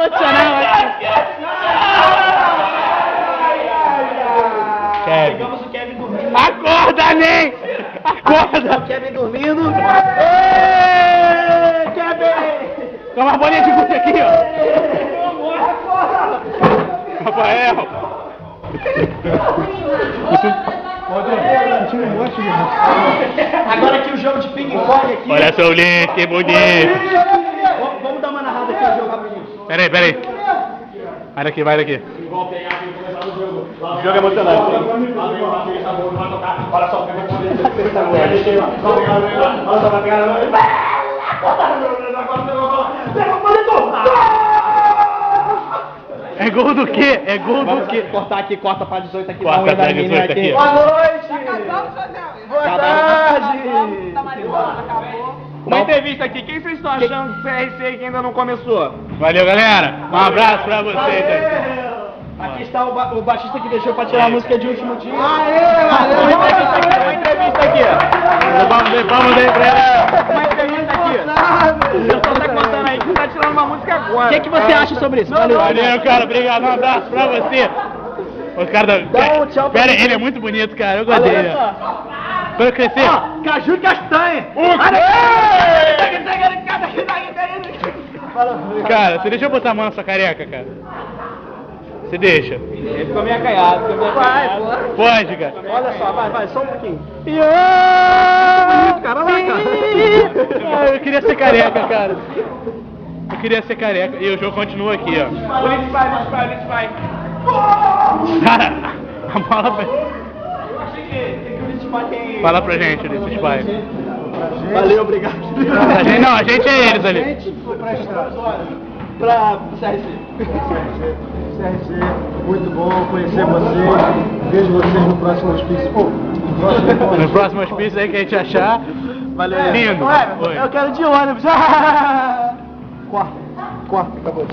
ar-condicionado aqui. Kevin. Pegamos o Kevin dormindo. Acorda, Nen! Acorda! O Kevin dormindo. Êêêê! Kevin! Tem uma bolinha de gude aqui, ó. Rafael! Agora aqui o jogo de ping-pong aqui. Olha só o link, que bonito. Vamos dar uma narrada aqui ao jogo rapidinho. Peraí. Vai daqui. O jogo é emocionante. Olha só o que eu vou É gol do quê? É gol do quê? Cortar aqui, corta pra 18 aqui. Corta pra 18 aqui. Boa noite! Tá casando, José? Boa tarde! Tá mariposa, acabou. Uma entrevista aqui. Quem vocês estão achando do CRC que ainda não começou? Valeu, galera. Um abraço pra vocês aí. Aqui está o baixista que deixou pra tirar a música de último dia. Uma entrevista aqui. Vamos aí pra ela. Uma entrevista aqui. O pessoal tá contando aí que tá tirando uma música agora. O que você acha sobre isso? Valeu, cara. Obrigado. Um abraço pra você. Os caras Dá um tchau pra Pera, você. ele é muito bonito, cara. Eu gostei dele. Quando eu crescer... Caju e castanha. Cara, você deixa eu botar a mão na sua careca, cara? Você deixa? Ele ficou meio acaiado. Pode, cara. Olha só, vai, só um pouquinho. Bonito, cara, vai, cara. Eu queria ser careca, cara. Eu queria ser careca. E o jogo continua aqui, ó. Polícia vai. Cara, a bola... Eu achei que o Polícia vai tem... Fala pra gente, Ulisses Pai. Valeu, obrigado. A gente é eles ali. Pra CRC. CRC, muito bom conhecer vocês. Vejo vocês no próximo hospício. No próximo hospício aí que a gente achar. Valeu. Lindo. Ué, Oi. eu quero de ônibus. Corta, acabou.